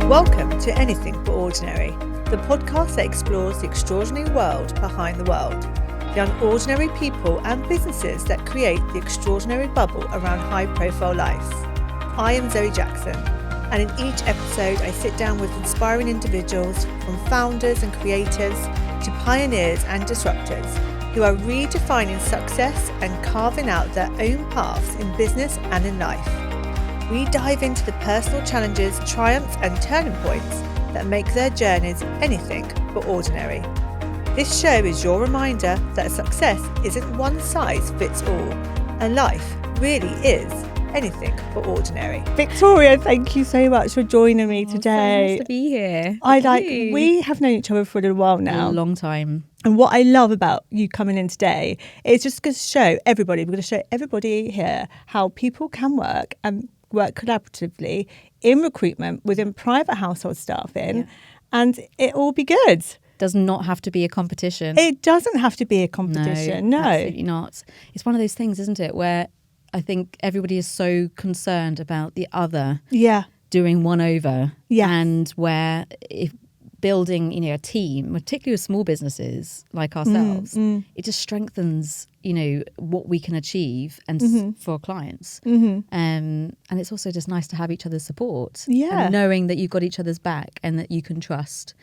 Welcome to Anything But Ordinary, the podcast that explores the extraordinary world behind the world, the unordinary people and businesses that create the extraordinary bubble around high-profile lives. I am Zoe Jackson, and in each episode I sit down with inspiring individuals, from founders and creators to pioneers and disruptors, who are redefining success and carving out their own paths in business and in life. We dive into the personal challenges, triumphs and turning points that make their journeys anything but ordinary. This show is your reminder that success isn't one size fits all, and life really is anything but ordinary. Victoria, thank you so much for joining me today. So nice to be here. We have known each other for a little while now. A long time. And what I love about you coming in today is just going to show everybody, we're going to show everybody here how people can work and work collaboratively in recruitment within private household staffing, and it all be good. Does not have to be a competition. It doesn't have to be a competition. No, absolutely not. It's one of those things, isn't it, where I think everybody is so concerned about the other doing one over. Yeah. And where if building, a team, particularly with small businesses like ourselves, it just strengthens, what we can achieve and for our clients. And it's also just nice to have each other's support. Yeah. And knowing that you've got each other's back and that you can trust.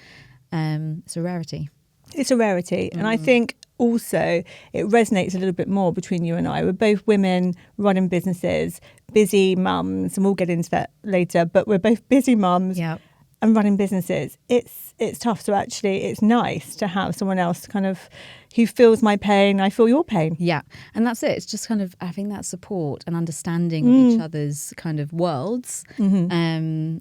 It's a rarity. It's a rarity. And I think also it resonates a little bit more between you and I. We're both women running businesses, busy mums, and we'll get into that later, but we're both busy mums. Yeah. And running businesses, it's tough. So actually, it's nice to have someone else kind of who feels my pain, I feel your pain. Yeah, and that's it. It's just kind of having that support and understanding of each other's kind of worlds, and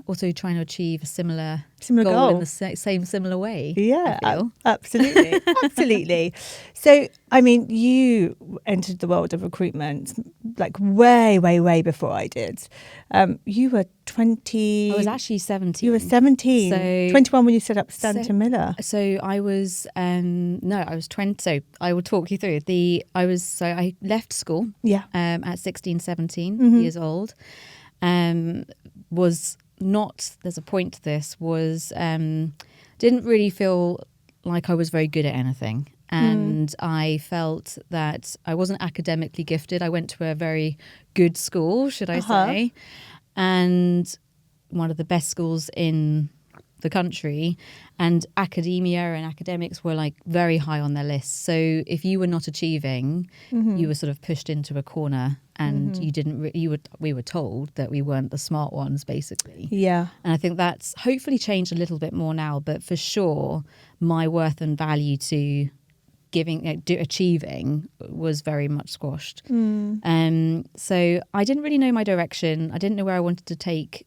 also trying to achieve a similar goal in the same similar way. Yeah, absolutely, absolutely. So, I mean, you entered the world of recruitment like way, way, way before I did. You were 20. I was actually 17. You were 17. So 21 when you set up Stanton Miller. So I was I was 20. So I will talk you through I left school. Yeah. At 16, 17 years old. Was not. There's a point to this. Didn't really feel like I was very good at anything. And I felt that I wasn't academically gifted. I went to a very good school, should I say, and one of the best schools in the country. And academia and academics were like very high on their list. So if you were not achieving, you were sort of pushed into a corner, and we were told that we weren't the smart ones, basically. Yeah. And I think that's hopefully changed a little bit more now, but for sure, my worth and value to achieving was very much squashed. So I didn't really know my direction. I didn't know where I wanted to take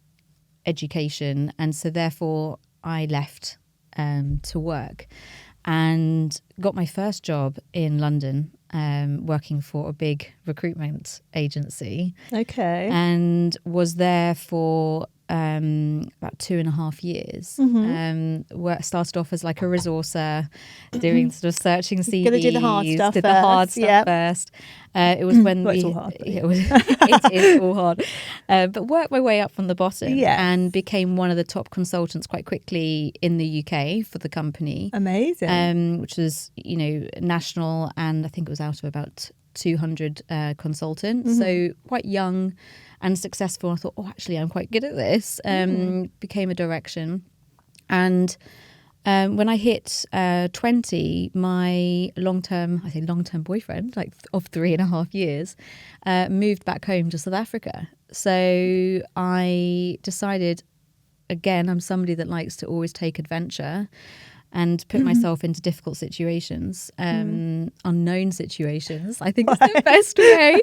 education, and so therefore I left to work and got my first job in London, working for a big recruitment agency. Okay. And was there for about 2.5 years. Started off as like a resourcer, doing sort of searching CVs. Gonna do the hard stuff. Did the hard stuff first. It was when it's all hard. It is all hard. But worked my way up from the bottom and became one of the top consultants quite quickly in the UK for the company. Amazing. Which was national, and I think it was out of about 200 consultants. So quite young and successful. I thought, actually, I'm quite good at this. Became a direction. And when I hit 20, my long-term boyfriend, like of 3.5 years, moved back home to South Africa. So I decided, again, I'm somebody that likes to always take adventure and put myself into difficult situations, unknown situations, I think is the best way.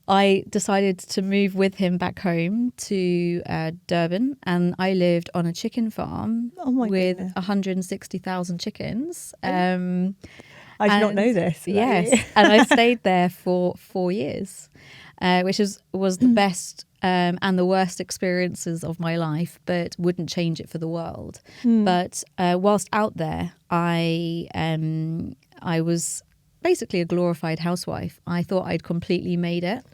I decided to move with him back home to Durban, and I lived on a chicken farm with 160,000 chickens. I did not know this. Yes, and I stayed there for 4 years, which was the best and the worst experiences of my life, but wouldn't change it for the world. But whilst out there, I was basically a glorified housewife. I thought I'd completely made it.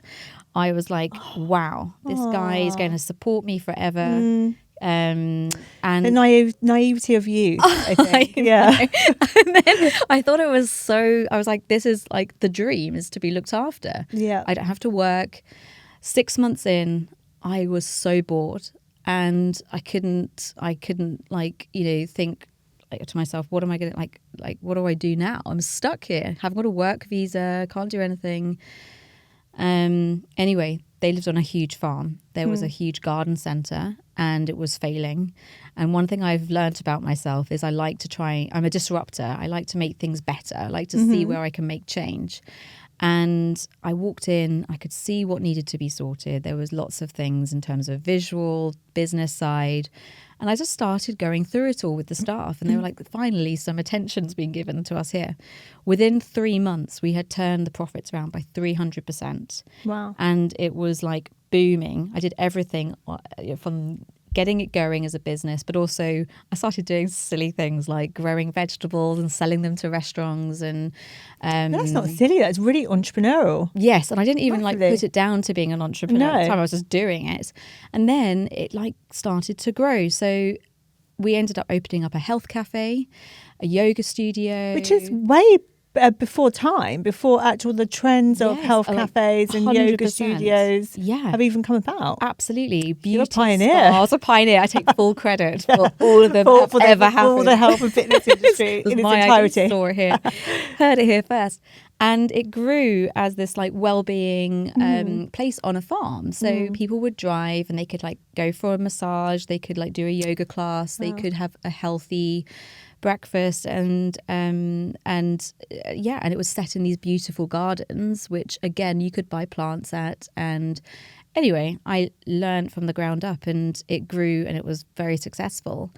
I was like, wow, this guy is going to support me forever. And the naivety of youth, I think. And then I thought it was I was like, this is like the dream, is to be looked after. Yeah. I don't have to work. 6 months in, I was so bored, and I couldn't like, think like to myself, what am I going to like, what do I do now? I'm stuck here. Haven't got a work visa, can't do anything. Anyway, they lived on a huge farm. There was a huge garden centre, and it was failing. And one thing I've learnt about myself is I'm a disruptor. I like to make things better. I like to see where I can make change. And I walked in, I could see what needed to be sorted. There was lots of things in terms of visual, business side. And I just started going through it all with the staff. And they were like, finally, some attention's been given to us here. Within 3 months, we had turned the profits around by 300%. Wow. And it was like booming. I did everything from getting it going as a business, but also I started doing silly things like growing vegetables and selling them to restaurants. And that's not silly, that's really entrepreneurial. Yes, and I didn't even like put it down to being an entrepreneur at the time. I was just doing it. And then it like started to grow. So we ended up opening up a health cafe, a yoga studio, which is way before actual the trends of health cafes and yoga studios have even come about. Absolutely. You're a pioneer. I was a pioneer. I take full credit for all of them that have ever happened. For the health and fitness industry in its entirety. Story here. Heard it here first. And it grew as this like well-being place on a farm. So people would drive and they could like go for a massage. They could like do a yoga class. They could have a healthy breakfast and it was set in these beautiful gardens, which again you could buy plants at. And anyway, I learned from the ground up, and it grew, and it was very successful.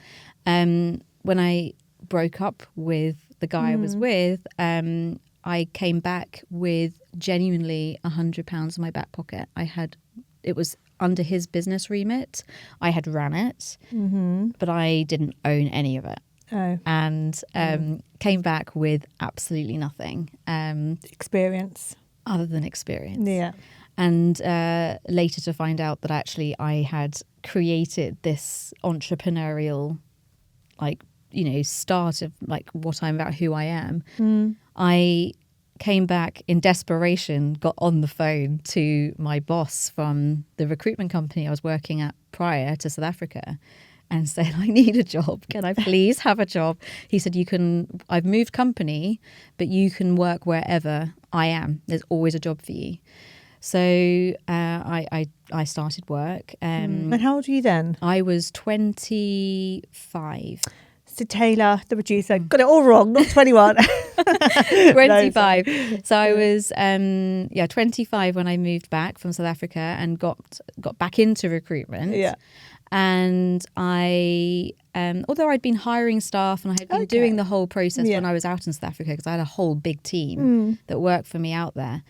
When I broke up with the guy I was with, I came back with genuinely £100 in my back pocket. It was under his business remit. I had ran it, but I didn't own any of it. And came back with absolutely nothing. Experience. Other than experience. Yeah. And later to find out that actually I had created this entrepreneurial, start of like what I'm about, who I am. I came back in desperation, got on the phone to my boss from the recruitment company I was working at prior to South Africa, and said, I need a job. Can I please have a job? He said, I've moved company, but you can work wherever I am. There's always a job for you. So I started work. And how old were you then? I was 25. So Taylor, the producer, got it all wrong, not 21. 25. So I was 25 when I moved back from South Africa and got back into recruitment. Yeah. And I, although I'd been hiring staff and I had been doing the whole process when I was out in South Africa, because I had a whole big team that worked for me out there.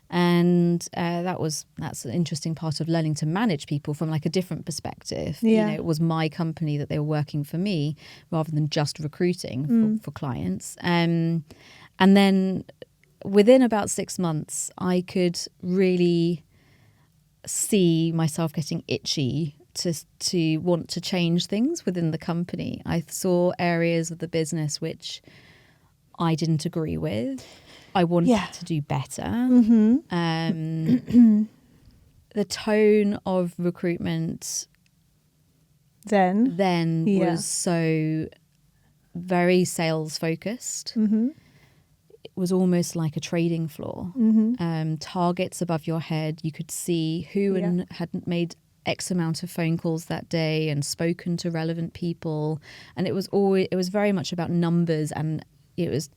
And that's an interesting part of learning to manage people from like a different perspective. Yeah. It was my company that they were working for me rather than just recruiting for clients. And then within about 6 months, I could really see myself getting itchy to want to change things within the company. I saw areas of the business which I didn't agree with. I wanted to do better. The tone of recruitment then was so very sales focused. It was almost like a trading floor. Targets above your head. You could see who had made X amount of phone calls that day and spoken to relevant people. And it was very much about numbers, and it was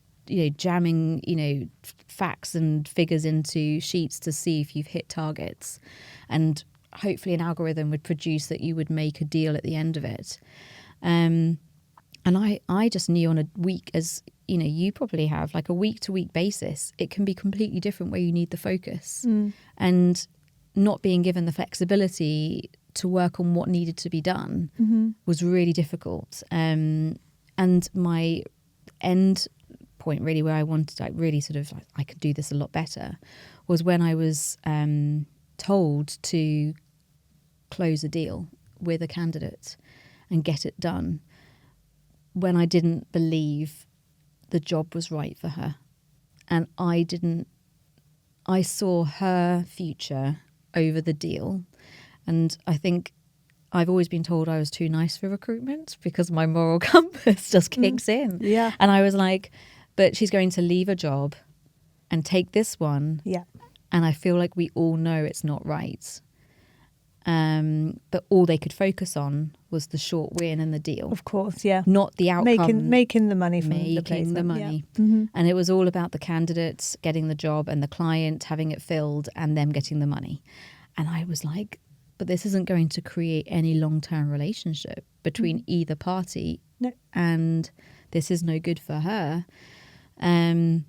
jamming facts and figures into sheets to see if you've hit targets, and hopefully an algorithm would produce that you would make a deal at the end of it. And I just knew on a week, as you probably have, like a week-to-week basis, it can be completely different where you need the focus. And not being given the flexibility to work on what needed to be done was really difficult. And my end point, really, where I wanted, like, really sort of, like, I could do this a lot better, was when I was told to close a deal with a candidate and get it done when I didn't believe the job was right for her. And I saw her future over the deal. And I think I've always been told I was too nice for recruitment because my moral compass just kicks in. Yeah. And I was like, but she's going to leave a job and take this one. Yeah. And I feel like we all know it's not right. But all they could focus on was the short win and the deal. Of course, yeah. Not the outcome. Making the money from the placement. Making the money. Yeah. Mm-hmm. And it was all about the candidates getting the job and the client having it filled and them getting the money. And I was like, but this isn't going to create any long-term relationship between either party. No. And this is no good for her. And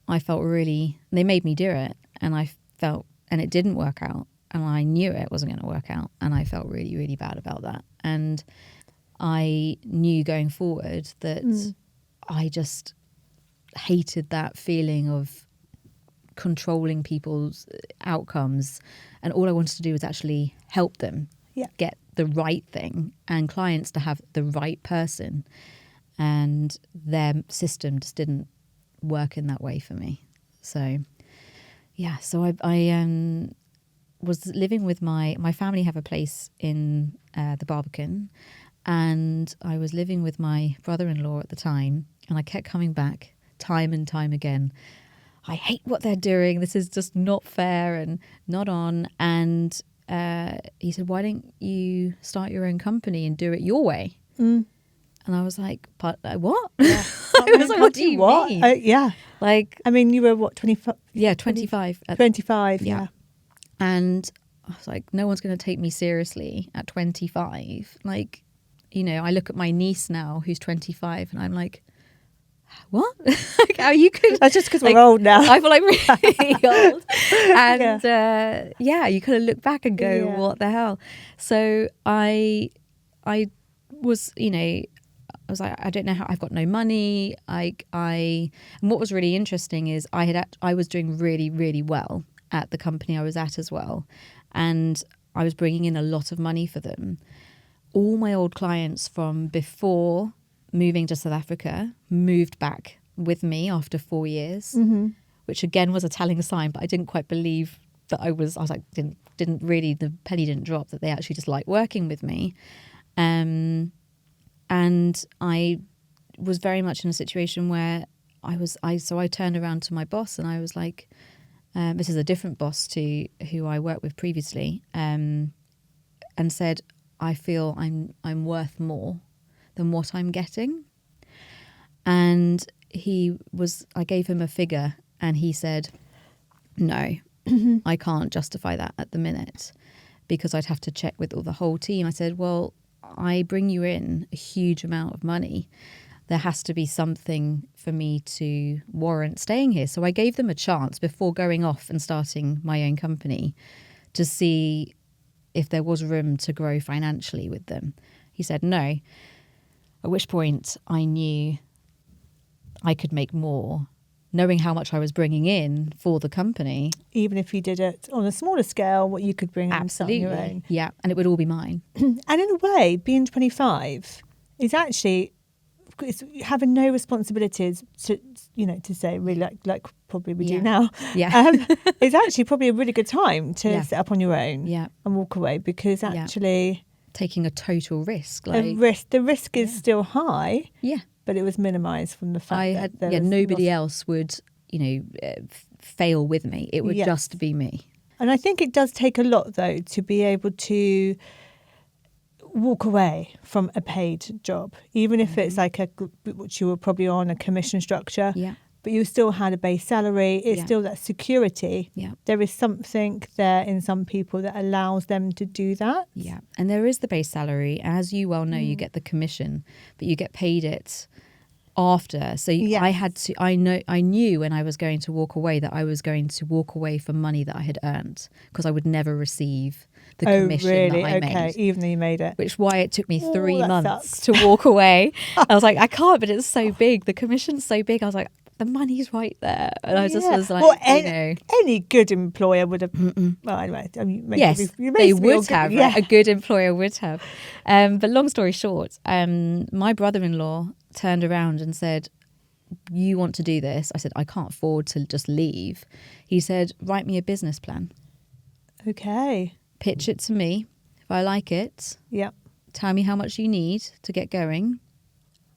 I felt really, they made me do it. And and it didn't work out. And I knew it wasn't going to work out. And I felt really, really bad about that. And I knew going forward that I just hated that feeling of controlling people's outcomes. And all I wanted to do was actually help them get the right thing and clients to have the right person. And their system just didn't work in that way for me. So, yeah, so I was living with my family have a place in the Barbican, and I was living with my brother-in-law at the time, and I kept coming back time and time again. I hate what they're doing. This is just not fair and not on. And he said, why don't you start your own company and do it your way? And I was like, what? Yeah. I was like, what do you mean? Yeah. Like, I mean, you were what, 25? Yeah, 25. 25, yeah. And I was like, no one's going to take me seriously at 25. Like, you know, I look at my niece now who's 25 and I'm like, what? Like, how you could? That's just because we're old now. I feel like really old. And you kind of look back and go, what the hell? So I was, you know, I was like, I don't know how, I've got no money. And what was really interesting is I was doing really, really well at the company I was at as well. And I was bringing in a lot of money for them. All my old clients from before moving to South Africa moved back with me after 4 years, which again was a telling sign, but I didn't quite believe that I was like, didn't really, the penny didn't drop that they actually just liked working with me. And I was very much in a situation where I turned around to my boss and I was like, this is a different boss to who I worked with previously, and said, I feel I'm worth more than what I'm getting. And I gave him a figure and he said, no, I can't justify that at the minute because I'd have to check with the whole team. I said, well, I bring you in a huge amount of money. There has to be something for me to warrant staying here. So I gave them a chance before going off and starting my own company to see if there was room to grow financially with them. He said no, at which point I knew I could make more, knowing how much I was bringing in for the company. Even if you did it on a smaller scale, what you could bring Absolutely. In on your own. Yeah, and it would all be mine. And in a way, being 25 is actually... it's having no responsibilities to say really like probably we do now. Yeah. It's actually probably a really good time to set up on your own and walk away because actually taking a total risk. The risk is still high. Yeah. But it was minimised from the fact that nobody else would, fail with me. It would just be me. And I think it does take a lot though to be able to walk away from a paid job, even if it's like which you were probably on a commission structure, but you still had a base salary. It's still that security. There is something there in some people that allows them to do that. And there is the base salary, as you well know. You get the commission, but you get paid it after. So I knew when I was going to walk away that I was going to walk away for money that I had earned, because I would never receive the commission that I made. Even though you made it. Which is why it took me 3 months to walk away. I was like, I can't, but it's so big. The commission's so big. I was like, the money's right there. And I just was like, well, any good employer would have. Well, anyway, yes, they would have. Yeah. Right? A good employer would have. But long story short, my brother-in-law turned around and said, "You want to do this?" I said, "I can't afford to just leave." He said, "Write me a business plan. Okay. Pitch it to me. If I like it, tell me how much you need to get going,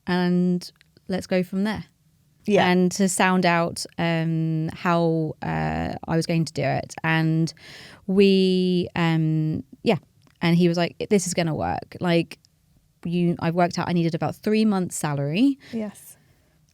and let's go from there." Yeah. And to sound out how I was going to do it. And and he was like, "This is going to work. Like, I've worked out I needed about 3 months' salary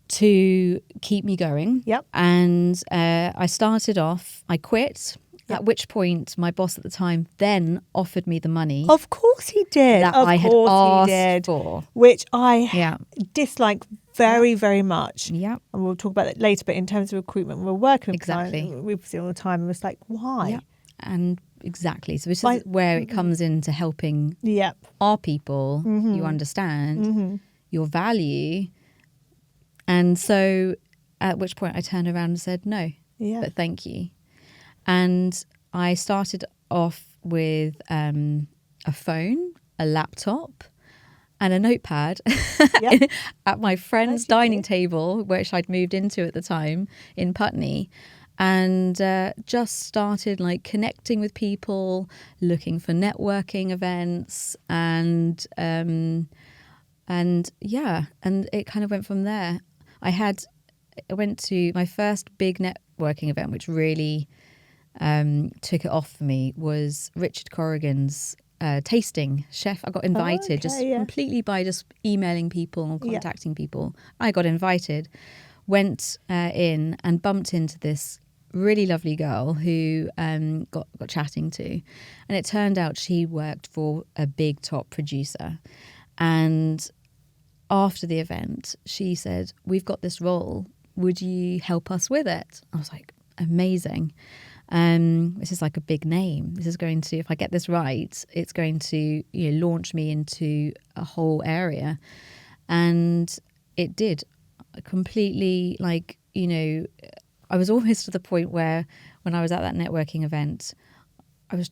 to keep me going." Yep. And I started off, I quit. Yep. At which point my boss at the time then offered me the money. Of course he did. That I had asked for. Which I dislike very, very much. Yeah. And we'll talk about that later, but in terms of recruitment, we're working with clients, we see all the time, and it's like, why? Yeah. And exactly. So this is where it comes into helping our people, you understand, your value. And so at which point I turned around and said, no, but thank you. And I started off with a phone, a laptop, and a notepad at my friend's dining table, which I'd moved into at the time in Putney, and just started like connecting with people, looking for networking events, and it kind of went from there. I went to my first big networking event, which really took it off for me, was Richard Corrigan's tasting chef. I got invited completely by just emailing people and contacting people. I got invited, went in and bumped into this really lovely girl who got chatting to, and it turned out she worked for a big top producer. And after the event, she said, "We've got this role. Would you help us with it?" I was like, amazing. This is like a big name. This is going to, if I get this right, it's going to launch me into a whole area. And it did completely, I was almost to the point where when I was at that networking event, I was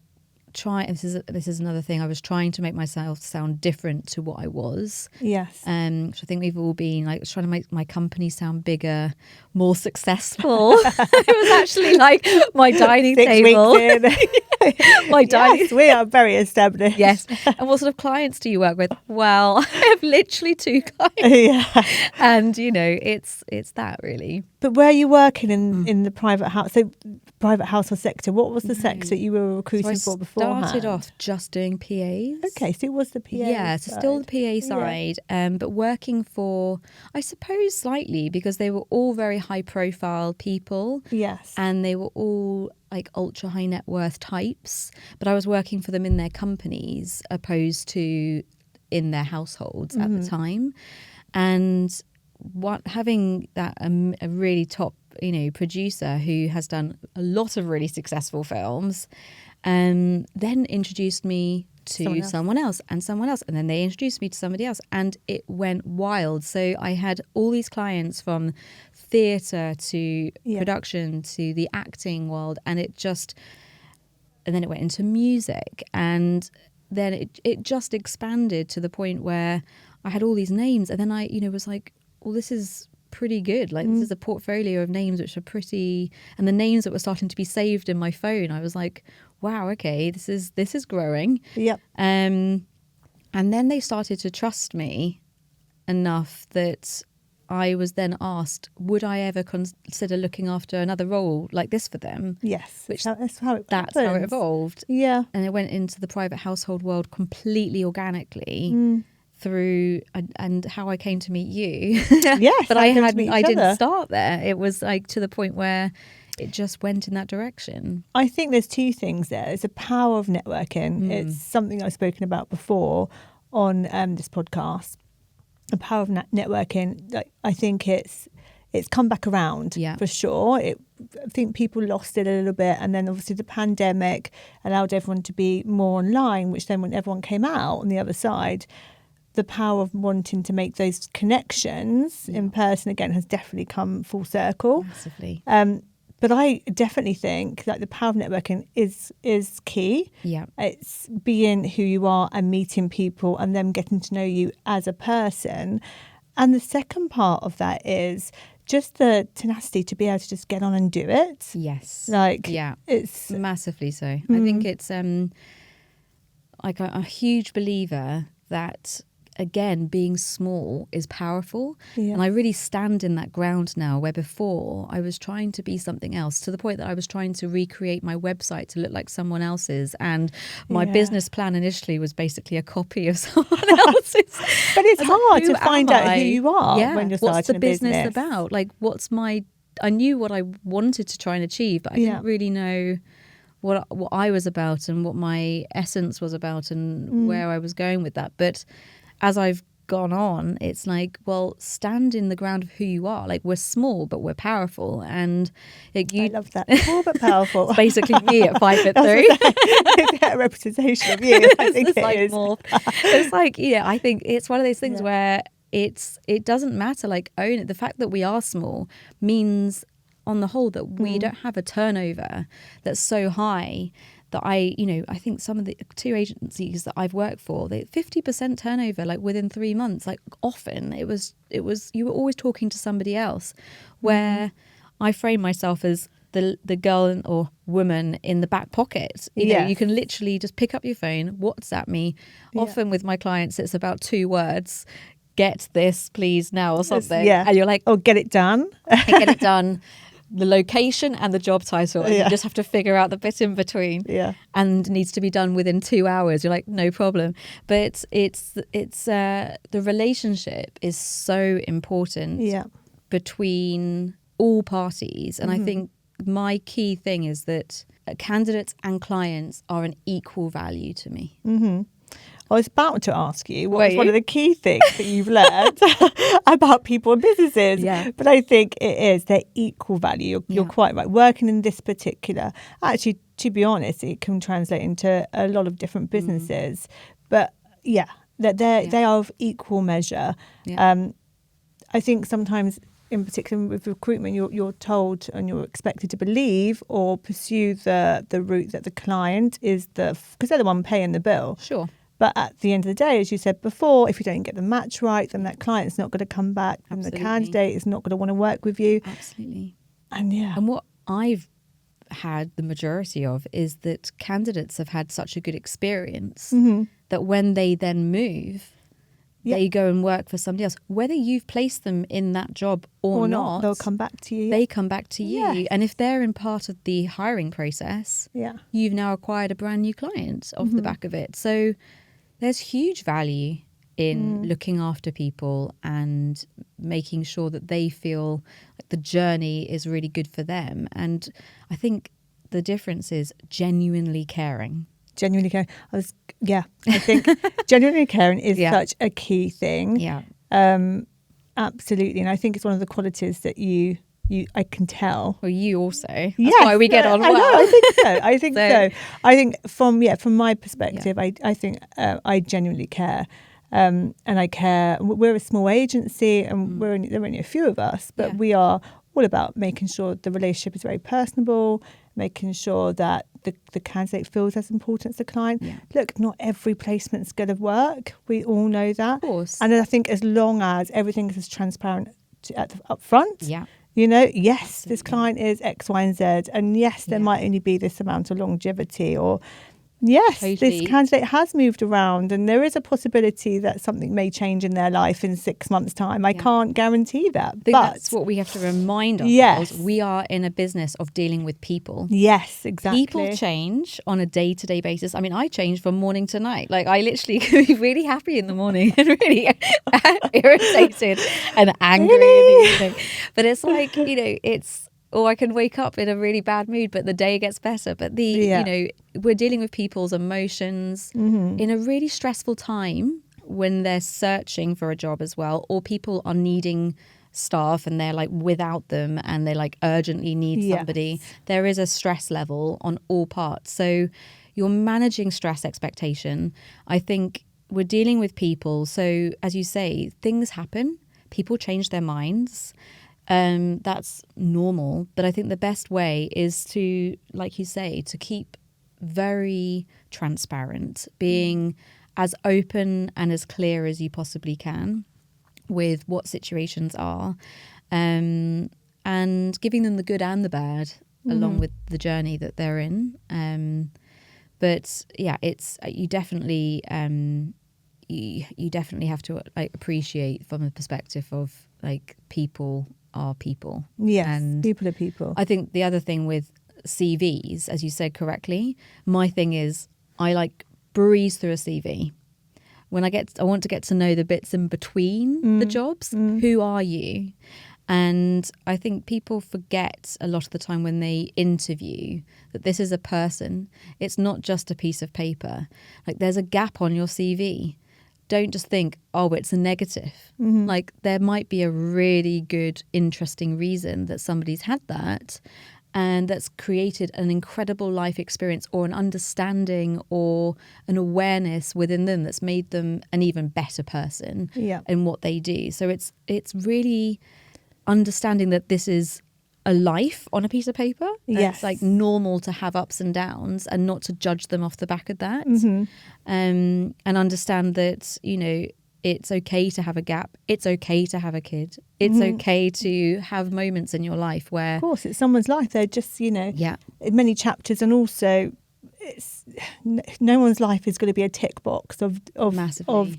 trying, this is another thing, I was trying to make myself sound different to what I was. Yes. So I think we've all been like trying to make my company sound bigger, more successful. It was actually like my dining 6 table. Yes, we are very established. Yes. And what sort of clients do you work with? Well, I have literally 2 clients. And it's that really. But were you working in the private house? So private household sector. What was the sector that you were recruiting for before? I started off just doing PAs. Okay, so it was the PA. Yeah, so still the PA side, but working for, I suppose, slightly, because they were all very high profile people. Yes. And they were all like ultra high net worth types, but I was working for them in their companies opposed to in their households at the time. And having that a really top producer who has done a lot of really successful films, then introduced me to someone else, and then they introduced me to somebody else, and it went wild. So I had all these clients from theatre to production to the acting world, and then it went into music, and then it just expanded to the point where I had all these names, and then I was like, well, this is pretty good. Like this is a portfolio of names which are pretty, and the names that were starting to be saved in my phone, I was like, wow, okay, this is growing. Yep. And then they started to trust me enough that I was then asked, would I ever consider looking after another role like this for them? Yes. Which that's how it evolved. Yeah. And it went into the private household world completely organically. Through and how I came to meet you. Yes, but I didn't start there. It was like to the point where it just went in that direction. I think there's 2 things there. It's the power of networking. It's something I've spoken about before on this podcast. The power of networking. I think it's come back around for sure. I think people lost it a little bit, and then obviously the pandemic allowed everyone to be more online, which then when everyone came out on the other side, the power of wanting to make those connections in person again has definitely come full circle. Massively. But I definitely think that the power of networking is key. Yeah. It's being who you are and meeting people and them getting to know you as a person. And the second part of that is just the tenacity to be able to just get on and do it. Yes. Like, yeah, it's massively so. I think it's like a huge believer that, again, being small is powerful. Yeah. And I really stand in that ground now, where before I was trying to be something else, to the point that I was trying to recreate my website to look like someone else's. And my business plan initially was basically a copy of someone else's. But it's hard to find out who you are when you're starting what's the a business about? Like, I knew what I wanted to try and achieve, but I didn't really know what I was about and what my essence was about and where I was going with that. But as I've gone on, it's like, well, stand in the ground of who you are. Like, we're small, but we're powerful. And I love that. Small but powerful. It's basically me at 5'3". It's a representation of you. I think it's it like is. More. It's like, I think it's one of those things where it doesn't matter. Like, own it. The fact that we are small means, on the whole, that we don't have a turnover that's so high that I think some of the 2 agencies that I've worked for, they 50% turnover, like within 3 months. Like, often it was you were always talking to somebody else, where I frame myself as the girl or woman in the back pocket. You know, you can literally just pick up your phone, WhatsApp me. Often with my clients, it's about 2 words. Get this, please, now, or something. And you're like, oh, get it done. Get it done. The location and the job title, and you just have to figure out the bit in between. And needs to be done within 2 hours. You're like, no problem. But it's the relationship is so important between all parties. And I think my key thing is that candidates and clients are an equal value to me. I was about to ask you what's one of the key things that you've learned about people and businesses. But I think it is their equal value. You're quite right. Working in this particular, actually, to be honest, it can translate into a lot of different businesses. But that they are of equal measure. I think sometimes, in particular with recruitment, you're told and you're expected to believe or pursue the route that the client is because they're the one paying the bill. Sure. But at the end of the day, as you said before, if you don't get the match right, then that client's not going to come back and the candidate is not going to want to work with you. Absolutely. And what I've had the majority of is that candidates have had such a good experience that when they then move, they go and work for somebody else. Whether you've placed them in that job or not, they'll come back to you. They come back to you. And if they're in part of the hiring process, you've now acquired a brand new client off the back of it. So there's huge value in looking after people and making sure that they feel like the journey is really good for them. And I think the difference is genuinely caring. Genuinely caring. I think genuinely caring is such a key thing. Absolutely. And I think it's one of the qualities that I can tell. Well, you also. That's why we get on well. I know, I think so. I think so. I think from my perspective, I think I genuinely care. And I care. We're a small agency and there are only a few of us, but we are all about making sure the relationship is very personable, making sure that the candidate feels as important as the client. Look, not every placement's going to work. We all know that. Of course. And I think as long as everything is as transparent up front, Absolutely. this client is X, Y, and Z. And yes, there might only be this amount of longevity, or this candidate has moved around and there is a possibility that something may change in their life in 6 months' time. I can't guarantee that. I think that's what we have to remind ourselves. We are in a business of dealing with people. Yes, exactly. People change on a day-to-day basis. I mean, I change from morning to night. Like, I literally can be really happy in the morning and really irritated and angry in the evening. But it's like, or I can wake up in a really bad mood, but the day gets better. But we're dealing with people's emotions in a really stressful time when they're searching for a job as well, or people are needing staff and they're like without them and they like urgently need somebody. There is a stress level on all parts. So you're managing stress expectation. I think we're dealing with people. So as you say, things happen. People change their minds. That's normal. But I think the best way is to, like you say, to keep very transparent, being as open and as clear as you possibly can with what situations are, and giving them the good and the bad along with the journey that they're in. But yeah, it's you definitely you definitely have to like appreciate from the perspective of like people are people. Yes, and people are people. I think the other thing with CVs, as you said correctly, my thing is I like breeze through a CV. When I want to get to know the bits in between the jobs. Who are you? And I think people forget a lot of the time when they interview that this is a person. It's not just a piece of paper. Like there's a gap on your CV. Don't just think, oh, it's a negative. Like there might be a really good, interesting reason that somebody's had that and that's created an incredible life experience or an understanding or an awareness within them that's made them an even better person in what they do. So it's really understanding that this is a life on a piece of paper. Yes. It's like normal to have ups and downs and not to judge them off the back of that. And understand that, you know, it's okay to have a gap. It's okay to have a kid. It's okay to have moments in your life where... Of course, it's someone's life. They're just, you know, in many chapters, and also no one's life is going to be a tick box of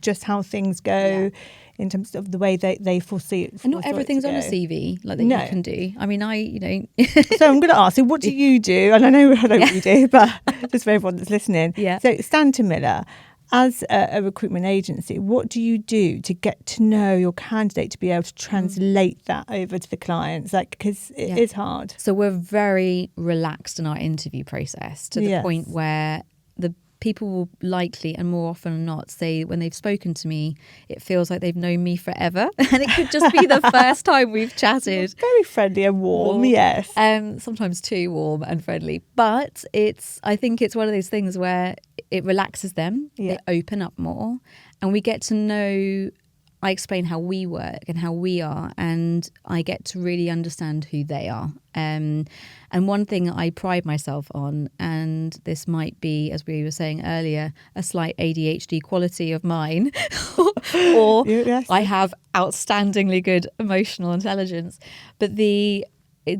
just how things go in terms of the way they foresee it. And not everything's on a CV like that you can do. I mean, So I'm going to ask you, what do you do? And I know what you do, but just for everyone that's listening. Yeah. So Stanton Miller, as a recruitment agency, what do you do to get to know your candidate to be able to translate that over to the clients? Like, because it is hard. So we're very relaxed in our interview process to the point where the people will likely and more often than not say when they've spoken to me, it feels like they've known me forever. And it could just be the first time we've chatted. Very friendly and warm, yes. Sometimes too warm and friendly. But I think it's one of those things where it relaxes them. They open up more. And we get to know... I explain how we work and how we are, and I get to really understand who they are. And one thing I pride myself on, and this might be, as we were saying earlier, a slight ADHD quality of mine, or I have outstandingly good emotional intelligence, but the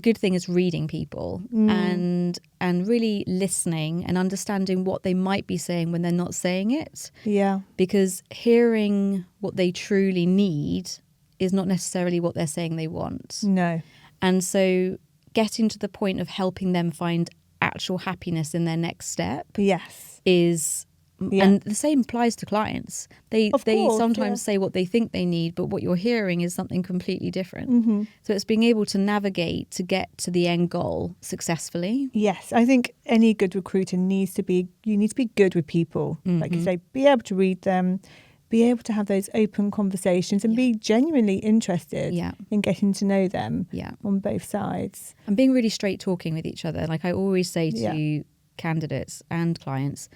good thing is reading people and really listening and understanding what they might be saying when they're not saying it. Yeah. Because hearing what they truly need is not necessarily what they're saying they want. No. And so getting to the point of helping them find actual happiness in their next step is... And the same applies to clients. They sometimes say what they think they need, but what you're hearing is something completely different. So it's being able to navigate to get to the end goal successfully. Yes, I think any good recruiter needs to be good with people. Like you say, be able to read them, be able to have those open conversations and be genuinely interested in getting to know them on both sides. And being really straight talking with each other. Like I always say to candidates and clients,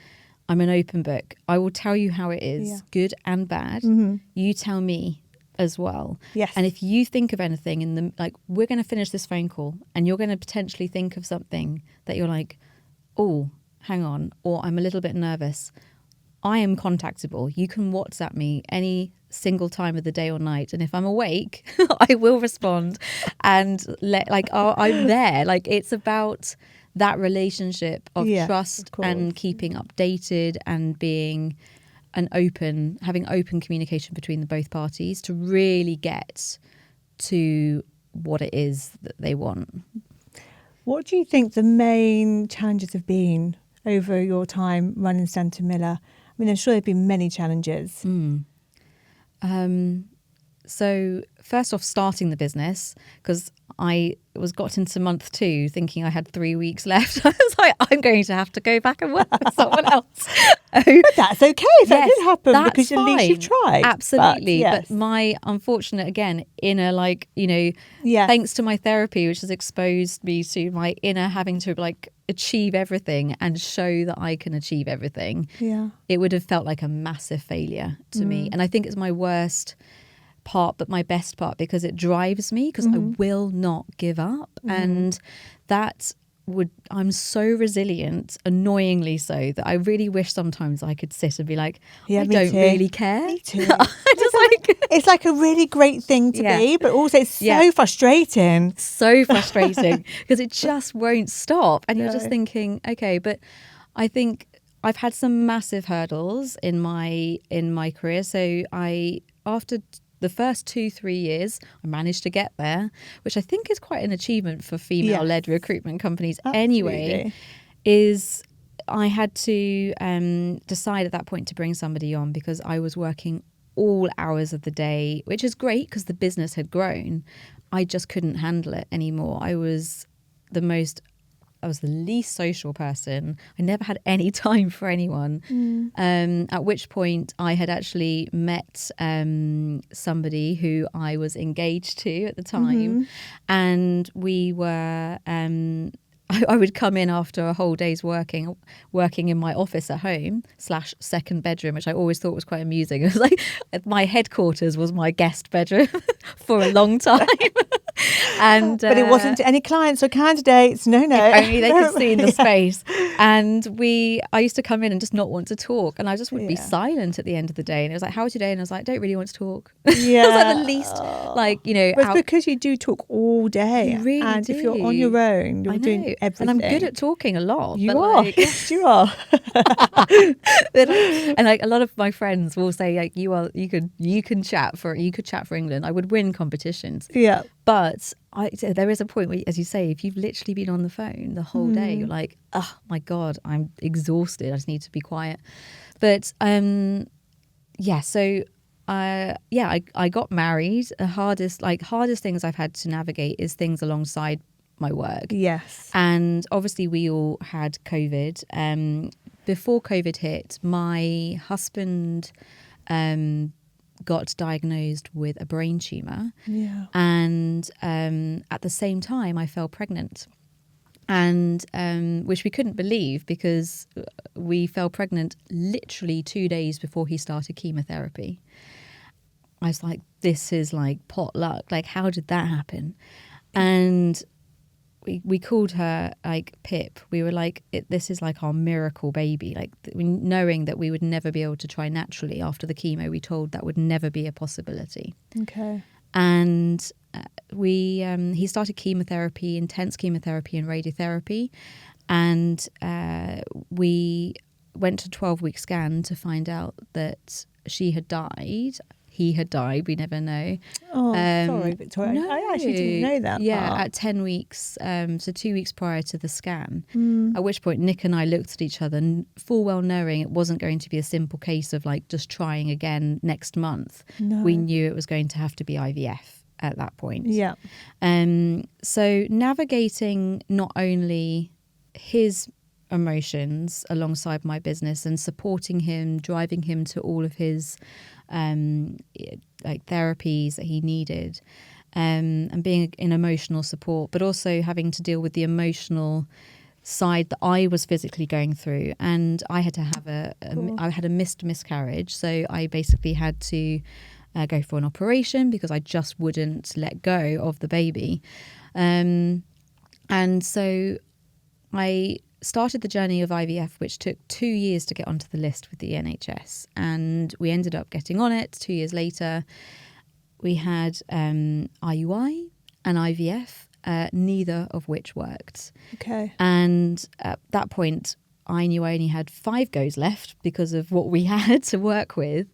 I'm an open book. I will tell you how it is, good and bad. You tell me as well. Yes. And if you think of anything we're going to finish this phone call and you're going to potentially think of something that you're like, oh, hang on, or I'm a little bit nervous. I am contactable. You can WhatsApp me any single time of the day or night. And if I'm awake, I will respond and I'm there. Like it's about that relationship of trust and keeping updated and being having open communication between the both parties to really get to what it is that they want. What do you think the main challenges have been over your time running Stanton Miller? I mean, I'm sure there have been many challenges. So first off, starting the business, because I got into month 2 thinking I had 3 weeks left. I was like, I'm going to have to go back and work with someone else. But that's okay if that did happen, because at least you've tried. Absolutely. But my unfortunate, again, inner, thanks to my therapy, which has exposed me to my inner having to achieve everything and show that I can achieve everything, it would have felt like a massive failure to me. And I think it's my worst part, but my best part, because it drives me, because I will not give up. And I'm so resilient, annoyingly so, that I really wish sometimes I could sit and be like, I don't really care. Me too. It's like a really great thing to be, but also it's so frustrating. So frustrating because it just won't stop. And you're just thinking, okay, but I think I've had some massive hurdles in my career. So after the first 2-3 years, I managed to get there, which I think is quite an achievement for female-led recruitment companies. Absolutely. Anyway, is I had to decide at that point to bring somebody on because I was working all hours of the day, which is great because the business had grown. I just couldn't handle it anymore. I was the least social person. I never had any time for anyone. At which point I had actually met somebody who I was engaged to at the time. And we were... I would come in after a whole day's working in my office at home / second bedroom, which I always thought was quite amusing. It was like my headquarters was my guest bedroom for a long time. But it wasn't to any clients or candidates. No. Only they could see in the space. And I used to come in and just not want to talk. And I just would be silent at the end of the day. And it was like, how was your day? And I was like, I don't really want to talk. Yeah. It was like the least, But it's because you do talk all day. You really and do. If you're on your own, you're doing everything. And I'm good at talking a lot. You are. Yes, you are. And like a lot of my friends will say, like, you could chat for England. I would win competitions. Yeah. But there is a point where, as you say, if you've literally been on the phone the whole day, you're like, oh my God, I'm exhausted. I just need to be quiet. But I got married. The hardest things I've had to navigate is things alongside my work. Yes. And obviously we all had COVID. Before COVID hit, my husband got diagnosed with a brain tumour. Yeah. And at the same time, I fell pregnant. And which we couldn't believe because we fell pregnant literally 2 days before he started chemotherapy. I was like, this is like pot luck. Like, how did that happen? And we called her like Pip. We were like, this is like our miracle baby. Like knowing that we would never be able to try naturally after the chemo, we told that would never be a possibility. Okay. And he started chemotherapy, intense chemotherapy and radiotherapy. And we went to 12-week scan to find out that she had died. He had died. We never know. Oh, sorry, Victoria. No, I actually didn't know that. Yeah, part. At 10 weeks, so 2 weeks prior to the scan. At which point Nick and I looked at each other, full well knowing it wasn't going to be a simple case of like just trying again next month. No. We knew it was going to have to be IVF at that point. Yeah. So navigating not only his emotions alongside my business and supporting him, driving him to all of his like therapies that he needed, and being in emotional support, but also having to deal with the emotional side that I was physically going through. And I had to have I had a miscarriage, so I basically had to go for an operation because I just wouldn't let go of the baby. And so I started the journey of IVF, which took 2 years to get onto the list with the NHS. And we ended up getting on it 2 years later. We had IUI and IVF, neither of which worked. Okay. And at that point, I knew I only had 5 goes left because of what we had to work with.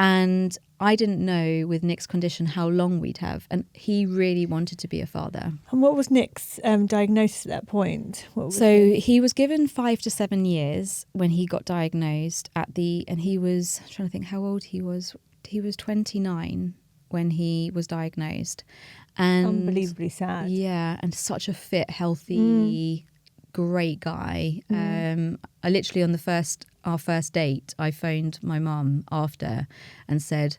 And I didn't know with Nick's condition how long we'd have. And he really wanted to be a father. And what was Nick's diagnosis at that point? He was given 5 to 7 years when he got diagnosed and he was, I'm trying to think how old he was. He was 29 when he was diagnosed. And unbelievably sad. Yeah, and such a fit, healthy, great guy. I literally on our first date, I phoned my mum after and said,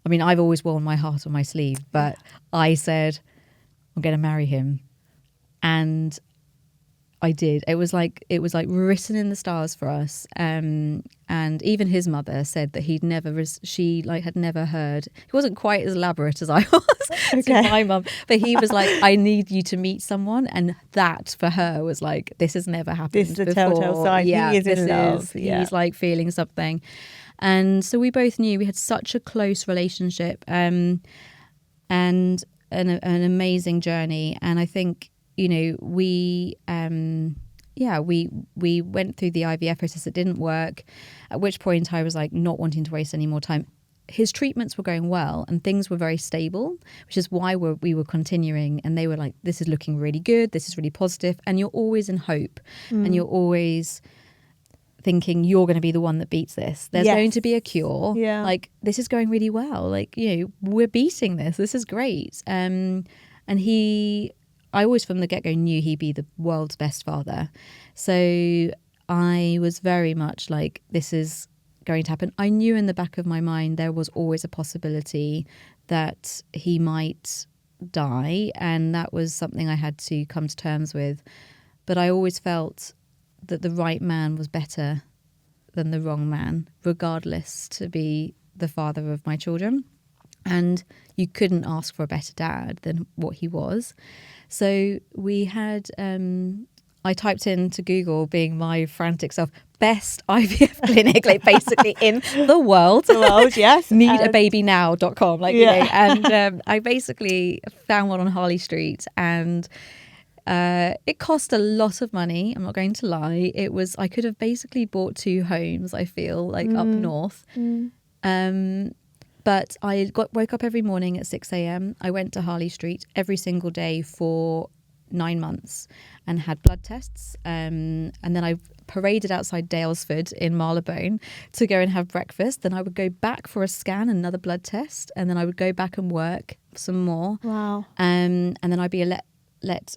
I mean, I've always worn my heart on my sleeve, but I said, I'm going to marry him. And I did. It was like written in the stars for us. And even his mother said that she had never heard. He wasn't quite as elaborate as I was to my mum, but he was like, I need you to meet someone, and that for her was like, this has never happened. This is the before. telltale sign. Yeah, he is in love. He's like feeling something, and so we both knew we had such a close relationship, and an amazing journey. And I think, you know, we went through the IVF process. It didn't work, at which point I was like not wanting to waste any more time. His treatments were going well and things were very stable, which is why we were continuing. And they were like, this is looking really good, this is really positive. And you're always in hope, and you're always thinking you're going to be the one that beats this. There's going to be a cure. Yeah. Like, this is going really well. Like, you know, we're beating this. This is great. And I always from the get-go knew he'd be the world's best father. So I was very much like, this is going to happen. I knew in the back of my mind there was always a possibility that he might die, and that was something I had to come to terms with. But I always felt that the right man was better than the wrong man, regardless, to be the father of my children. And you couldn't ask for a better dad than what he was. So we had, I typed into Google, being my frantic self, best IVF clinic, like basically in the world. The world, yes. Needababynow.com. Like, you know, and I basically found one on Harley Street, and it cost a lot of money. I'm not going to lie. I could have basically bought 2 homes, I feel, like up north. But I woke up every morning at 6 a.m. I went to Harley Street every single day for 9 months and had blood tests. And then I paraded outside Dalesford in Marylebone to go and have breakfast. Then I would go back for a scan, another blood test. And then I would go back and work some more. Wow. And then I'd be let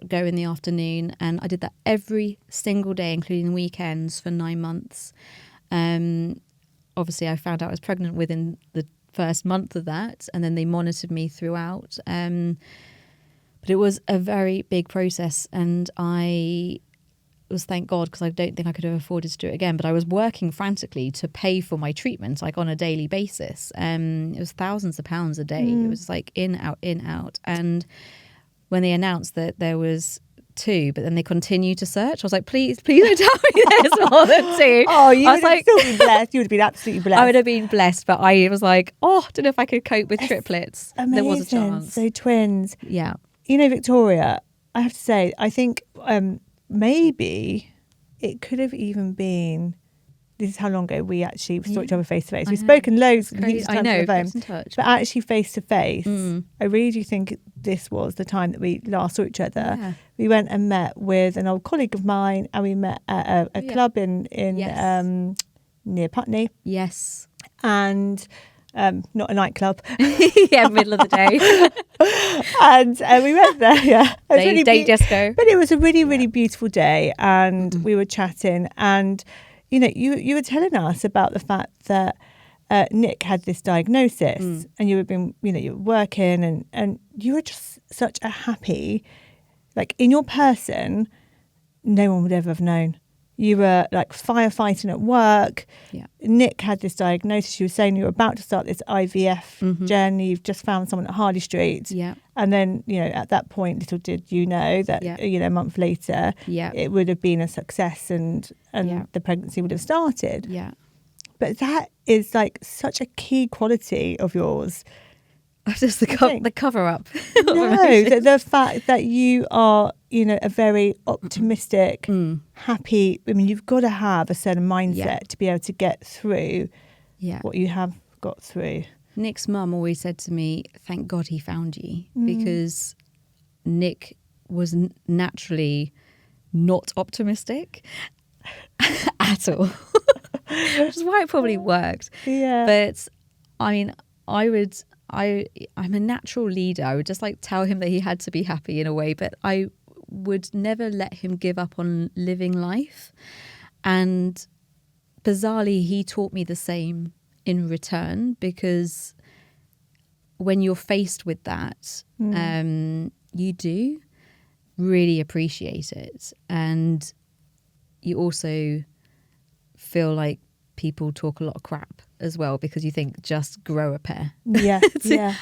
go in the afternoon. And I did that every single day, including weekends, for 9 months. Obviously, I found out I was pregnant within the first month of that, and then they monitored me throughout. But it was a very big process, and I was, thank God, because I don't think I could have afforded to do it again, but I was working frantically to pay for my treatment, like on a daily basis. It was thousands of pounds a day. It was like in, out. And when they announced that there was 2, but then they continued to search, I was like, please don't tell me there's more than 2. Oh, you would have still been blessed. You would have been absolutely blessed. I would have been blessed, but I was like, I don't know if I could cope with triplets. Amazing. There was a chance. So twins. Yeah. You know, Victoria, I have to say, I think maybe it could have even been, this is how long ago we actually saw each other face to face. We've spoken loads of times on the phone, in touch. but actually face to face, I really do think this was the time that we last saw each other. Yeah. We went and met with an old colleague of mine, and we met at a club in near Putney. Yes. And not a nightclub. Yeah, middle of the day. And we went there, yeah. Day disco. But it was a really, really beautiful day, and we were chatting, and you know, you were telling us about the fact that Nick had this diagnosis, and you were working, and you were just such a happy, like, in your person, no one would ever have known. You were like firefighting at work. Yeah. Nick had this diagnosis. You were saying you were about to start this IVF journey. You've just found someone at Harley Street. Yeah. And then, you know, at that point, little did you know that, you know, a month later, it would have been a success, and the pregnancy would have started. Yeah. But that is like such a key quality of yours. Just the cover up. No, the fact that you are, you know, a very optimistic, happy. I mean, you've got to have a certain mindset to be able to get through what you have got through. Nick's mum always said to me, "Thank God he found you," because Nick was naturally not optimistic at all, which is why it probably worked. Yeah. But I mean, I'm a natural leader. I would just like tell him that he had to be happy in a way, but I would never let him give up on living life. And bizarrely, he taught me the same in return, because when you're faced with that, you do. really appreciate it. And you also feel like people talk a lot of crap as well, because you think just grow a pair. Yeah.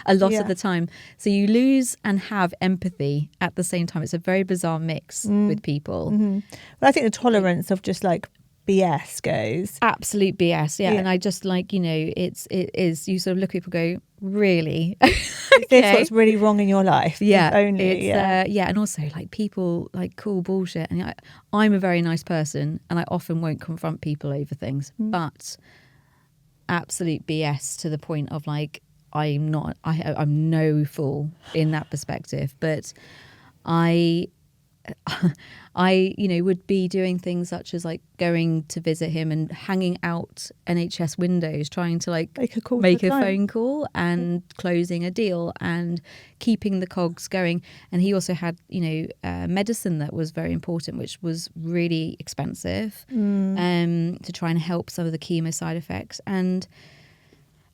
A lot of the time. So you lose and have empathy at the same time. It's a very bizarre mix with people. Mm-hmm. Well, I think the tolerance of just like BS goes. Absolute BS, yeah. And I just like, it is, you sort of look at people and go, really? Is this what's really wrong in your life? Yeah. Only, and also like people like call bullshit. And I'm a very nice person and I often won't confront people over things, but absolute BS to the point of like, I'm no fool in that perspective, but I would be doing things such as like going to visit him and hanging out NHS windows, trying to like make a phone call and closing a deal and keeping the cogs going. And he also had, medicine that was very important, which was really expensive to try and help some of the chemo side effects. And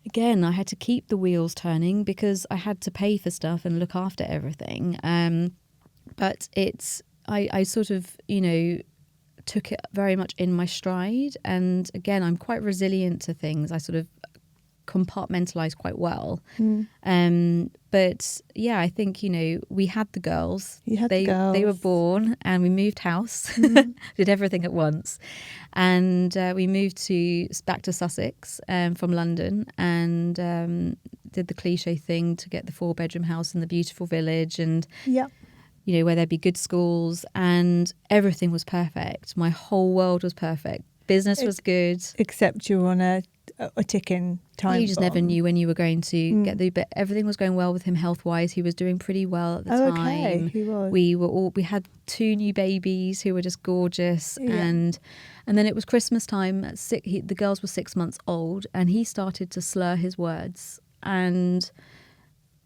again, I had to keep the wheels turning because I had to pay for stuff and look after everything. But I sort of, took it very much in my stride. And again, I'm quite resilient to things. I sort of compartmentalize quite well. But yeah, I think, we had the girls. The girls. They were born and we moved house, did everything at once. And we moved back to Sussex from London and did the cliche thing to get the 4-bedroom house in the beautiful village. And where there'd be good schools and everything was perfect. My whole world was perfect. Business was good. Except you were on a ticking time You just never knew when you were going to get there. But everything was going well with him health-wise. He was doing pretty well at the time. Okay, he was. We had 2 new babies who were just gorgeous. Yeah. And then it was Christmas time. The girls were 6 months old and he started to slur his words. And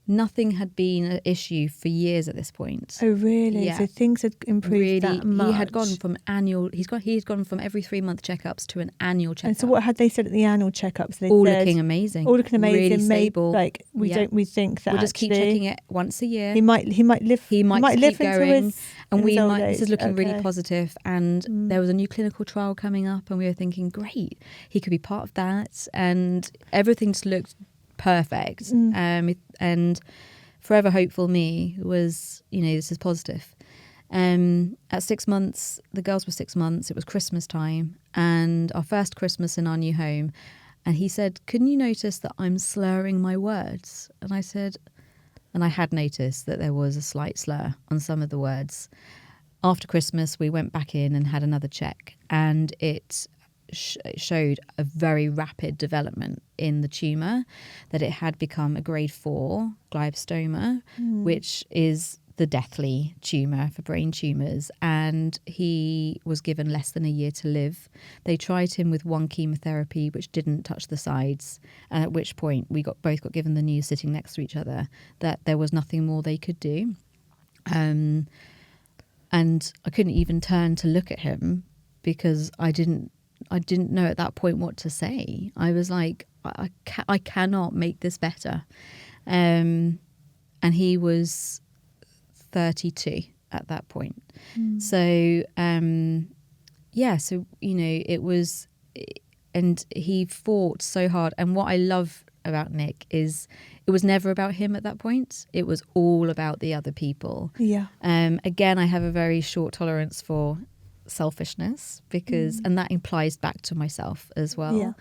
nothing had been an issue for years at this point. Oh, really? Yeah. So things had improved really, that much? He had gone from he had gone from every 3-month checkups to an annual checkup. And so what had they said at the annual checkups? Looking amazing. All looking amazing. Really stable. Like, we think that we'll just keep checking it once a year. He might live keep going. This is looking really positive. And there was a new clinical trial coming up and we were thinking, great, he could be part of that. And everything just looked perfect. And forever hopeful me was, this is positive. At 6 months, the girls were 6 months, it was Christmas time and our first Christmas in our new home. And he said, "Couldn't you notice that I'm slurring my words?" And I said, and I had noticed that there was a slight slur on some of the words. After Christmas, we went back in and had another check and it showed a very rapid development in the tumour, that it had become a grade 4 glioblastoma, which is the deathly tumour for brain tumours, and he was given less than a year to live. They tried him with 1 chemotherapy which didn't touch the sides, and at which point we both got given the news sitting next to each other that there was nothing more they could do. And I couldn't even turn to look at him because I didn't know at that point what to say. I was like, I cannot make this better. And he was 32 at that point. So, it was, and he fought so hard. And what I love about Nick is it was never about him at that point. It was all about the other people. Yeah. Again, I have a very short tolerance for selfishness because and that implies back to myself as well.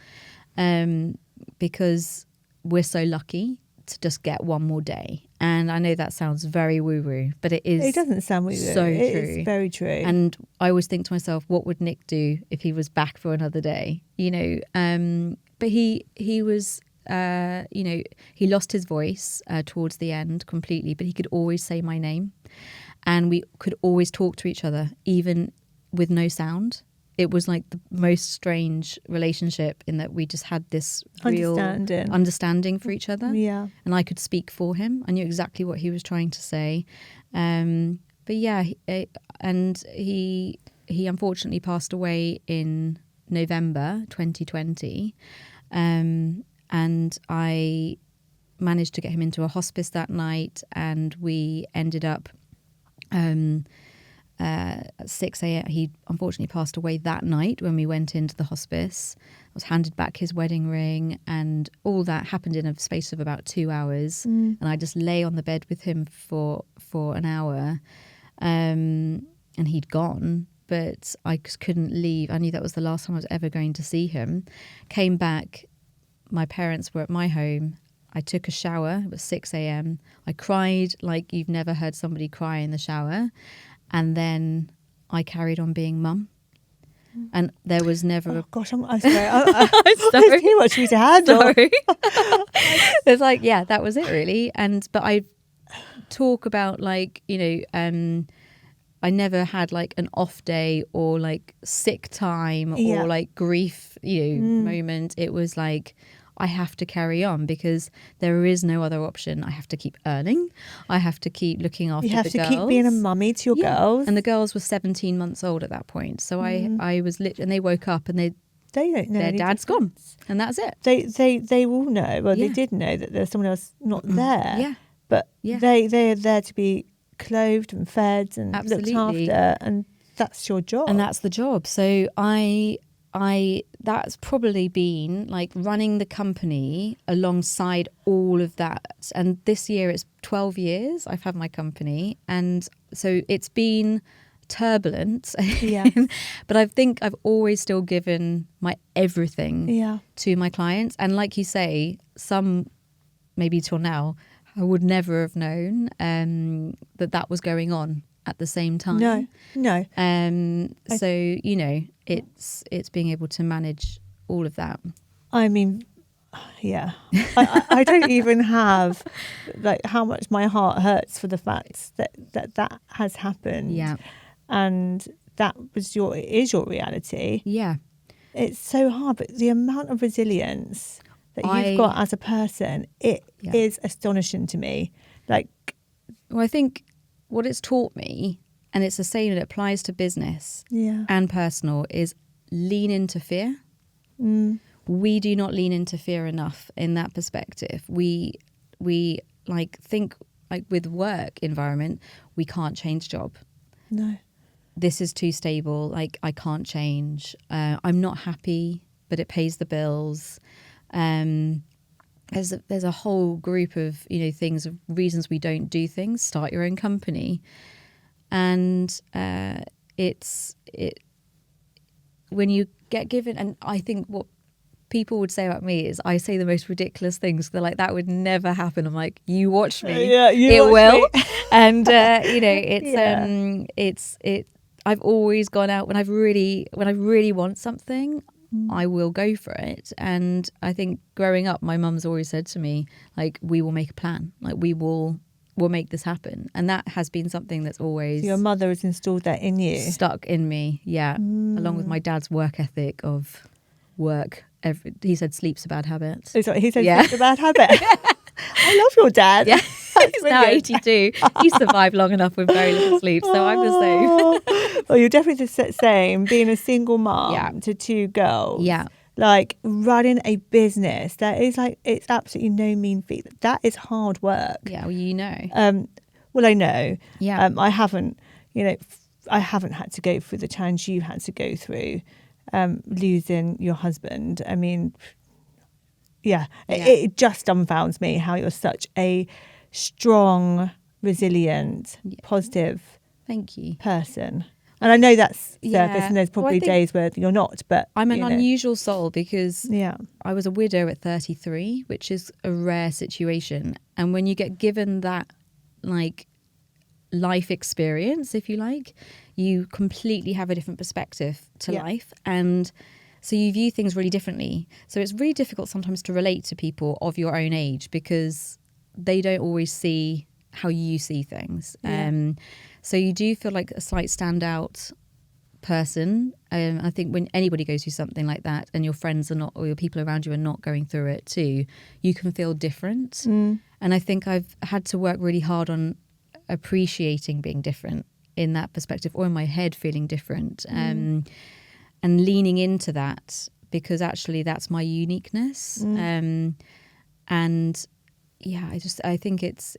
Because we're so lucky to just get one more day. And I know that sounds very woo-woo, but it doesn't sound woo-woo. So it true. It's very true. And I always think to myself, what would Nick do if he was back for another day? But he was he lost his voice towards the end completely, but he could always say my name and we could always talk to each other even with no sound. It was like the most strange relationship in that we just had this real understanding for each other. Yeah. And I could speak for him. I knew exactly what he was trying to say. But yeah, and he unfortunately passed away in November 2020. And I managed to get him into a hospice that night and we ended up at 6 a.m. He unfortunately passed away that night when we went into the hospice. I was handed back his wedding ring, and all that happened in a space of about 2 hours. And I just lay on the bed with him for an hour, and he'd gone. But I just couldn't leave. I knew that was the last time I was ever going to see him. Came back. My parents were at my home. I took a shower. It was 6 a.m. I cried like you've never heard somebody cry in the shower. And then I carried on being mum. And there was never... Oh, gosh, I'm sorry. There's too much for me to handle. Sorry. It's like, yeah, that was it really. But I talk about like, I never had like an off day or like sick time or like grief, moment. It was like, I have to carry on because there is no other option. I have to keep earning. I have to keep looking after the girls. You have to keep being a mummy to your girls. And the girls were 17 months old at that point. So I was and they woke up and they don't know their dad's gone. And that's it. They will know. Well, they did know that there's someone else not there. Yeah. But they're there to be clothed and fed and looked after, and that's your job. And that's the job. So I that's probably been like running the company alongside all of that. And this year it's 12 years I've had my company, and so it's been turbulent. But I think I've always still given my everything to my clients. And like you say, some maybe till now I would never have known that was going on at the same time. No. So, it's being able to manage all of that. I mean, I don't even have like how much my heart hurts for the fact that has happened. Yeah. And that is your reality. Yeah. It's so hard, but the amount of resilience that you've got as a person, it is astonishing to me. Like, well, I think what it's taught me, and it's the same that applies to business and personal, is lean into fear. We do not lean into fear enough in that perspective. We like think like with work environment, we can't change job. No. This is too stable. Like I can't change. I'm not happy, but it pays the bills. There's a whole group of things, of reasons we don't do things. Start your own company, and when you get given, and I think what people would say about me is I say the most ridiculous things. They're like, that would never happen. I'm like, you watch me, it will. And I've always gone out when I really want something. I will go for it. And I think growing up, my mum's always said to me, like, we will make a plan. Like, we'll make this happen. And that has been something that's always... So your mother has installed that in you? Stuck in me, yeah. Along with my dad's work ethic of work. He said sleep's a bad habit. Oh, sorry, he said sleep's a bad habit? I love your dad. Yeah. He's now 82. He survived long enough with very little sleep, so I'm the same. Well, you're definitely the same. Being a single mom to two girls. Yeah. Like running a business, that is like, it's absolutely no mean feat. That is hard work. Yeah, well, Well, I know. Yeah. I haven't had to go through the challenge you had to go through, losing your husband. I mean, it just dumbfounds me how you're such a strong, resilient, positive Thank you. person. And I know that's surface, and there's probably days where you're not, but I'm an unusual soul because I was a widow at 33, which is a rare situation. And when you get given that like life experience, if you like, you completely have a different perspective to life. And so you view things really differently. So it's really difficult sometimes to relate to people of your own age because they don't always see how you see things. So you do feel like a slight standout person. I think when anybody goes through something like that and your friends are not, or your people around you are not going through it too, you can feel different. And I think I've had to work really hard on appreciating being different in that perspective, or in my head feeling different, and leaning into that because actually that's my uniqueness. And I think it's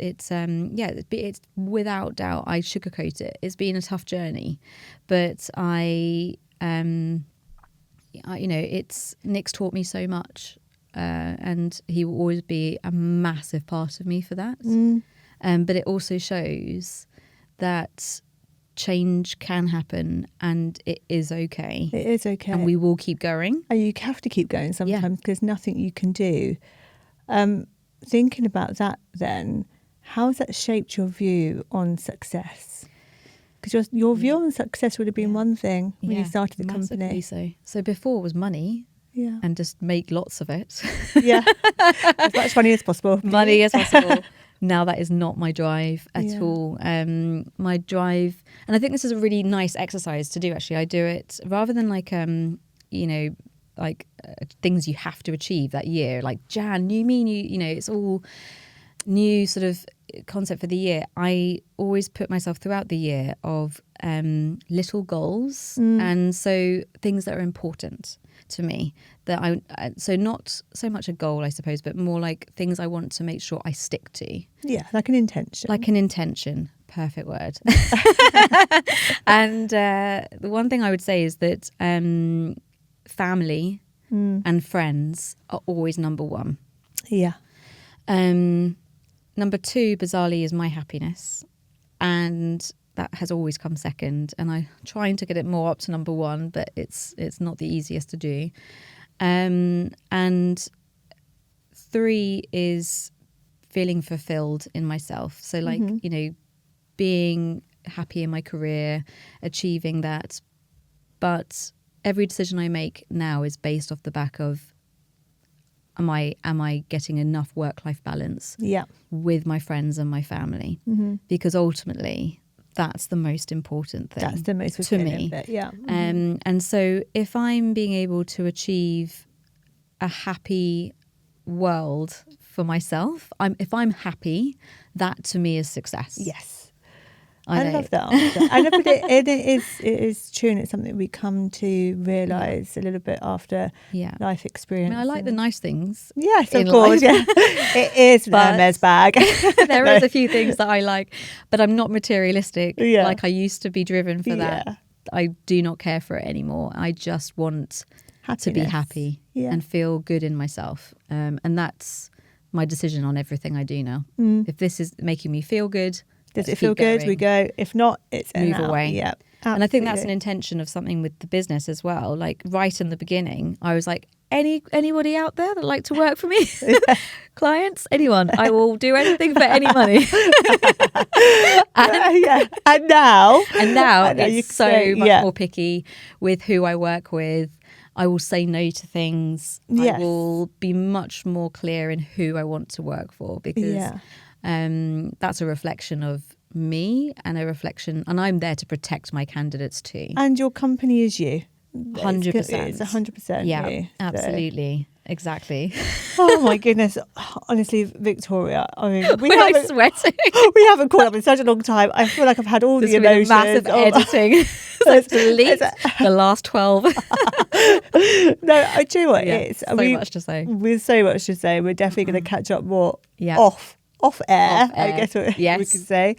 without doubt, I sugarcoat it. It's been a tough journey, but Nick's taught me so much, and he will always be a massive part of me for that. But it also shows that change can happen and it is okay. It is okay. And we will keep going. And you have to keep going sometimes because nothing you can do. Thinking about that then, how has that shaped your view on success? Because your view on success would have been one thing when you started the company. So before was money. Yeah. And just make lots of it. Yeah. As much money as possible. Money as possible. Now that is not my drive at all. My drive, and I think this is a really nice exercise to do, actually. I do it rather than things you have to achieve that year, like new me, new, it's all new sort of concept for the year. I always put myself throughout the year of little goals, and so things that are important to me, that so not so much a goal, I suppose, but more like things I want to make sure I stick to. Yeah, like an intention. Perfect word. And the one thing I would say is that family and friends are always number one. Yeah. Number two, bizarrely, is my happiness, and that has always come second. And I'm trying to get it more up to number one, but it's not the easiest to do. And three is feeling fulfilled in myself. So being happy in my career, achieving that. But every decision I make now is based off the back of, am I getting enough work-life balance with my friends and my family? Because ultimately, that's the most important thing. That's the most to me. Bit, yeah. And so if I'm being able to achieve a happy world for myself, if I'm happy, that to me is success. Yes. I love that answer. But it is true, and it's something we come to realise a little bit after life experience. I mean, I like the nice things. Yes, of course. Yeah. It is Hermes bag. There is a few things that I like, but I'm not materialistic like I used to be driven for that. Yeah. I do not care for it anymore. I just want to be happy and feel good in myself. And that's my decision on everything I do now. If this is making me feel good, does it feel good? We go. If not, it's move away. Yeah, absolutely. And I think that's an intention of something with the business as well. Like right in the beginning, I was like, anybody out there that like to work for me? Clients? Anyone? I will do anything for any money. And now it's so much more picky with who I work with. I will say no to things. I will be much more clear in who I want to work for, because that's a reflection of me and I'm there to protect my candidates too. And your company is you. 100%. It's 100% yeah, you. Absolutely. So. Exactly. Oh my goodness. Honestly, Victoria, I mean, we're sweating. We haven't caught up in such a long time. I feel like I've had all the emotions. Massive editing. Let's delete the last 12. No, I do you know what? It's much to say. With so much to say, we're definitely going to catch up more off air, I guess we could say.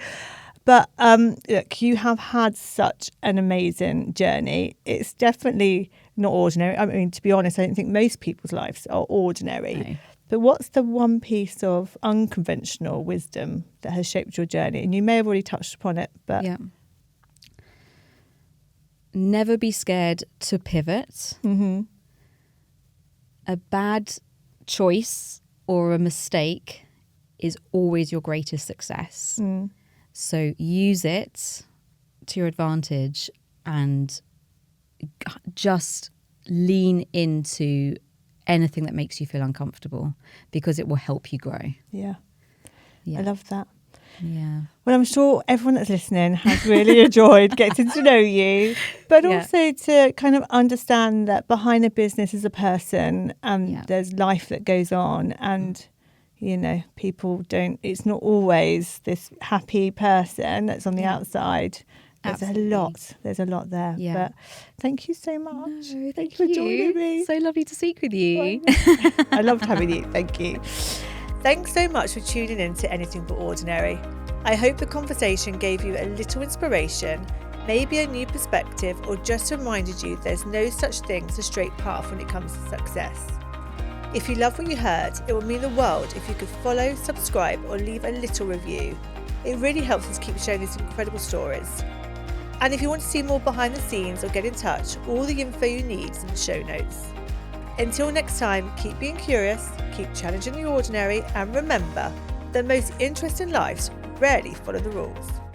But look, you have had such an amazing journey. It's definitely not ordinary. I mean, to be honest, I don't think most people's lives are ordinary. No. But what's the one piece of unconventional wisdom that has shaped your journey? And you may have already touched upon it, but... Yeah. Never be scared to pivot. A bad choice or a mistake is always your greatest success. So use it to your advantage and just lean into anything that makes you feel uncomfortable, because it will help you grow. Yeah. I love that. Yeah. Well, I'm sure everyone that's listening has really enjoyed getting to know you, but also to kind of understand that behind a business is a person, and there's life that goes on, and people it's not always this happy person that's on the outside. There's a lot there. Yeah. But thank you so much. No, thank you for joining me. So lovely to speak with you. I loved having you. Thank you. Thanks so much for tuning in to Anything But Ordinary. I hope the conversation gave you a little inspiration, maybe a new perspective, or just reminded you there's no such thing as a straight path when it comes to success. If you love what you heard, it would mean the world if you could follow, subscribe, or leave a little review. It really helps us keep sharing these incredible stories. And if you want to see more behind the scenes or get in touch, all the info you need is in the show notes. Until next time, keep being curious, keep challenging the ordinary, and remember, the most interesting lives rarely follow the rules.